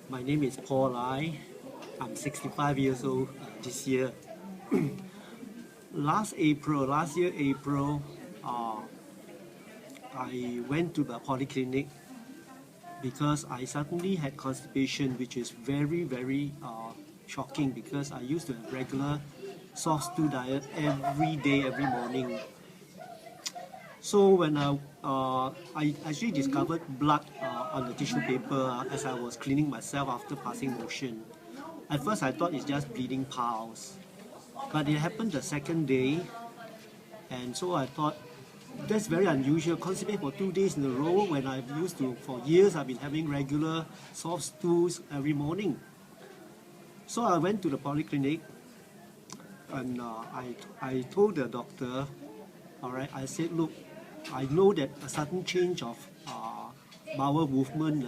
My name is Paul Lai. I'm 65 years old this year. Last year April, I went to the polyclinic because I suddenly had constipation, which is very shocking because I used to have regular soft stool diet every day, every morning. So when I actually discovered blood on the tissue paper as I was cleaning myself after passing motion. At first I thought it's just bleeding piles, but it happened the second day, and so I thought that's very unusual. Constipate for 2 days in a row when I've used to, for years I've been having regular soft stools every morning. So I went to the polyclinic and I told the doctor, alright, I said, look, I know that a sudden change of bowel movement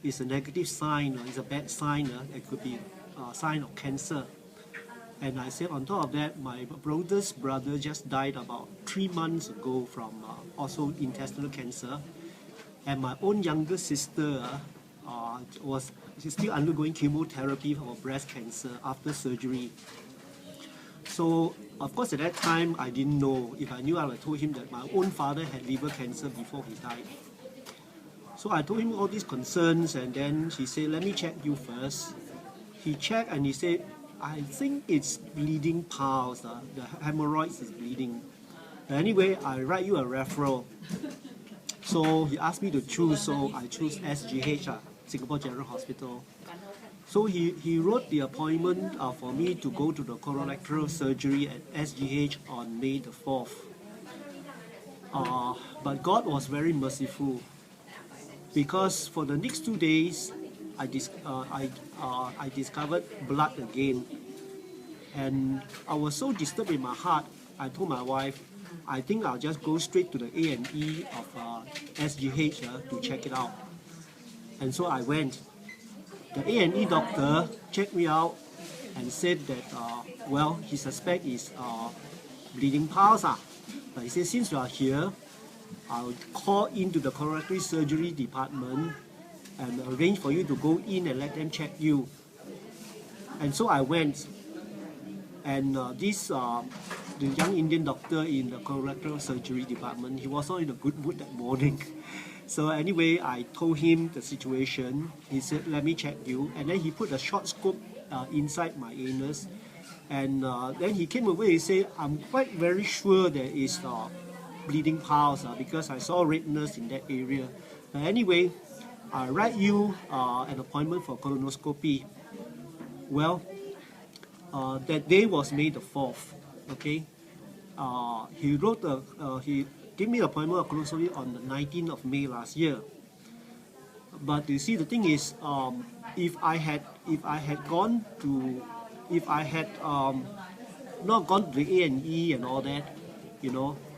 is a negative sign, it's a bad sign, it could be a sign of cancer. And I said, on top of that, my brother's brother just died about 3 months ago from also intestinal cancer. And my own younger sister she's still undergoing chemotherapy for breast cancer after surgery. So, of course, at that time, I didn't know. If I knew, I would have told him that my own father had liver cancer before he died. So I told him all these concerns, and then he said, let me check you first. He checked and he said, I think it's bleeding piles, the hemorrhoids is bleeding. Anyway, I write you a referral. So he asked me to choose, so I chose SGH, Singapore General Hospital. So he wrote the appointment for me to go to the colorectal surgery at SGH on May the 4th. But God was very merciful, because for the next 2 days, I discovered blood again. And I was so disturbed in my heart, I told my wife, I think I'll just go straight to the A&E of SGH to check it out. And so I went. The A&E doctor checked me out and said that, well, he suspects is bleeding piles. But he said, since you are here, I'll call into the colorectal surgery department and arrange for you to go in and let them check you. And so I went. And the young Indian doctor in the colorectal surgery department, he was not in a good mood that morning. So anyway, I told him the situation. He said, let me check you. And then he put a short scope inside my anus. And then he came away and said, I'm quite very sure there is bleeding piles because I saw redness in that area. But anyway, I write you an appointment for colonoscopy. Well, that day was May the 4th, okay? He gave me an appointment of colonoscopy on the 19th of May last year. But you see, the thing is, if I had not gone to the A&E and all that,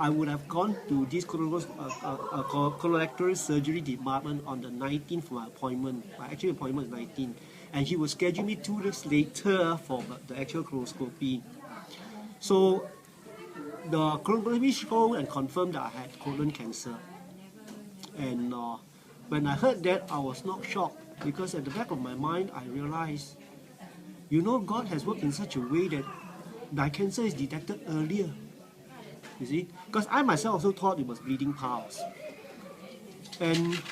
I would have gone to this colorectal surgery department on the 19th for my appointment. My actual appointment is 19th. And he will schedule me 2 weeks later for the actual colonoscopy. So the colonoscopy showed and confirmed that I had colon cancer. And when I heard that, I was not shocked, because at the back of my mind, I realized, God has worked in such a way that my cancer is detected earlier. You see? Because I myself also thought it was bleeding piles. And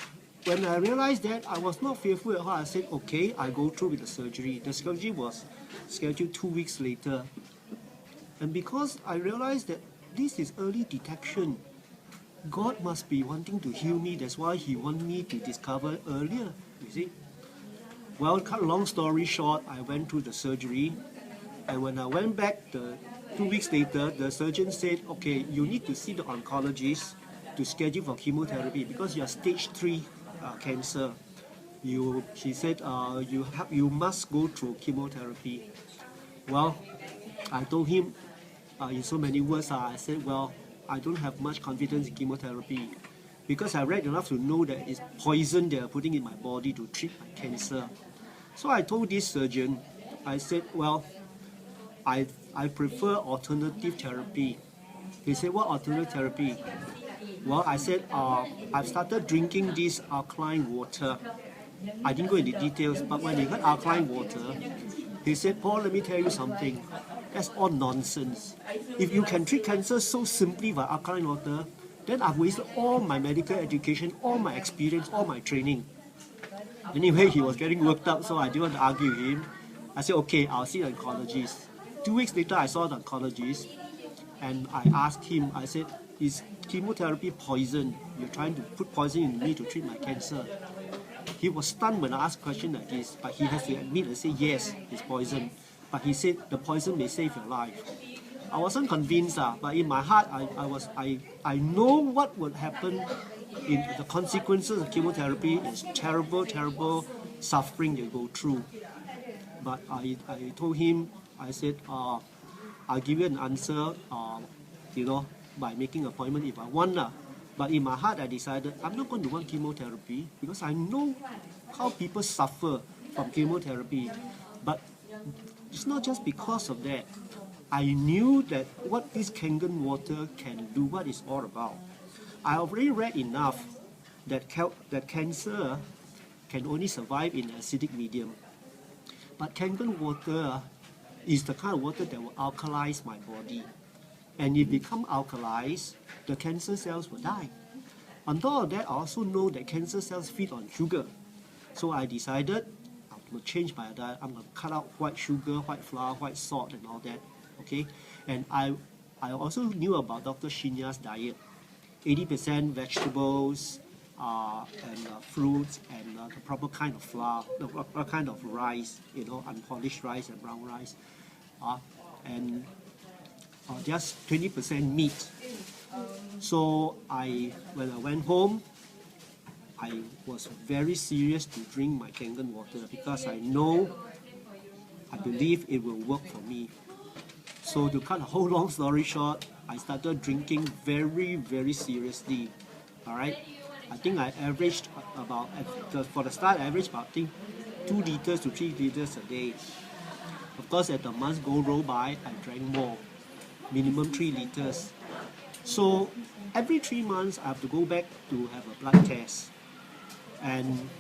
when I realized that, I was not fearful at all. I said, okay, I go through with the surgery. The surgery was scheduled 2 weeks later. And because I realized that this is early detection, God must be wanting to heal me. That's why He wanted me to discover earlier, you see. Well, cut a long story short, I went through the surgery. And when I went back 2 weeks later, the surgeon said, okay, you need to see the oncologist to schedule for chemotherapy because you are stage 3 cancer. She said, you must go through chemotherapy. Well, I told him in so many words, I said, well, I don't have much confidence in chemotherapy because I read enough to know that it's poison they are putting in my body to treat my cancer. So I told this surgeon, I said, well, I prefer alternative therapy. He said, what alternative therapy? Well, I said, I've started drinking this alkaline water. I didn't go into details, but when he got alkaline water, he said, Paul, let me tell you something. That's all nonsense. If you can treat cancer so simply by alkaline water, then I've wasted all my medical education, all my experience, all my training. Anyway, he was getting worked up, so I didn't want to argue with him. I said, okay, I'll see the oncologist. 2 weeks later, I saw the oncologist, and I asked him, I said, is chemotherapy poison? You're trying to put poison in me to treat my cancer. He was stunned when I asked a question like this, but he has to admit and say, yes, it's poison. But he said, the poison may save your life. I wasn't convinced, but in my heart, I know what would happen. In the consequences of chemotherapy is terrible, terrible suffering you go through. But I told him, I said, I'll give you an answer, by making an appointment if I want. But in my heart, I decided I'm not going to want chemotherapy because I know how people suffer from chemotherapy. But it's not just because of that. I knew that what this Kangen water can do, what it's all about. I already read enough that cancer can only survive in acidic medium. But Kangen water is the kind of water that will alkalize my body. And if it become alkalized, the cancer cells will die. On top of that, I also know that cancer cells feed on sugar. So I decided I'm going to change my diet. I'm going to cut out white sugar, white flour, white salt and all that. Okay? And I also knew about Dr. Shinya's diet. 80% vegetables and fruits and the proper kind of flour, the proper kind of rice, unpolished rice and brown rice. And just 20% meat. So when I went home, I was very serious to drink my Kangen water because I believe it will work for me. So to cut a whole long story short, I started drinking very, very seriously. All right, I think I averaged for the start, I averaged about 2 liters to 3 liters a day. Of course, as the months roll by, I drank more, minimum 3 liters. So every 3 months, I have to go back to have a blood test. And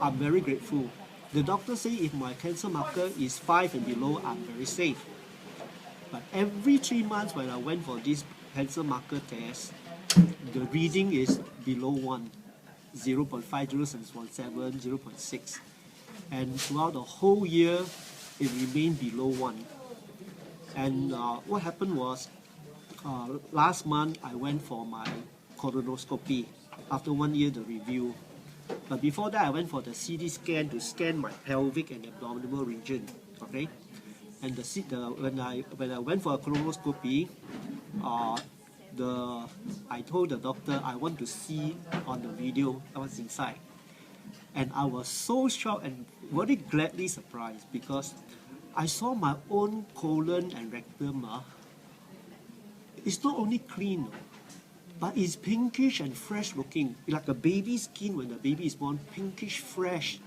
I'm very grateful. The doctor say if my cancer marker is 5 and below, I'm very safe. But every 3 months when I went for this cancer marker test, the reading is below 1, 0.5, 0.7, 0.6. And throughout the whole year, it remained below 1. And what happened was, last month I went for my colonoscopy. After 1 year, the review. But before that, I went for the CT scan to scan my pelvic and abdominal region. Okay, and when I went for a colonoscopy, I told the doctor I want to see on the video what's inside, and I was so shocked and very gladly surprised because I saw my own colon and rectum. It's not only clean, but it's pinkish and fresh looking, like a baby's skin when the baby is born, pinkish fresh.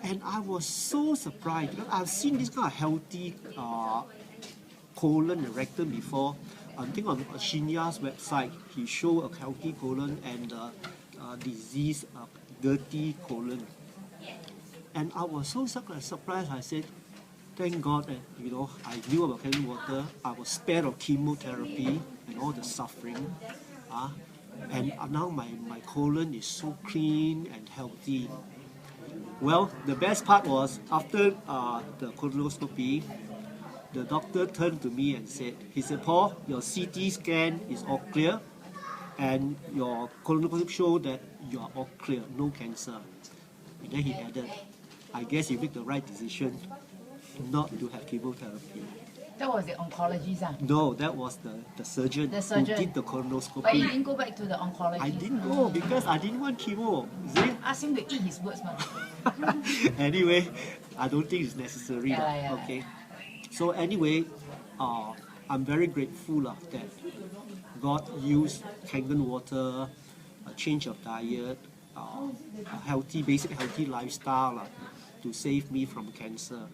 And I was so surprised because I've seen this kind of healthy colon and rectum before. I think on Shinya's website, he showed a healthy colon and diseased, dirty colon. And I was so surprised. I said, thank God that I knew about Kangen water. I was spared of chemotherapy and all the suffering. And now my colon is so clean and healthy. Well, the best part was after the colonoscopy, the doctor turned to me and said, Paul, your CT scan is all clear and your colonoscopy showed that you are all clear, no cancer. And then he added, I guess you make the right decision not to have chemotherapy. That was the oncologist? No, that was the surgeon who did the colonoscopy. But you didn't go back to the oncologist? I didn't go because I didn't want chemo. See? Ask him to eat his words. Anyway, I don't think it's necessary. Okay. So anyway, I'm very grateful that God used Kangen water, a change of diet, a basic healthy lifestyle to save me from cancer.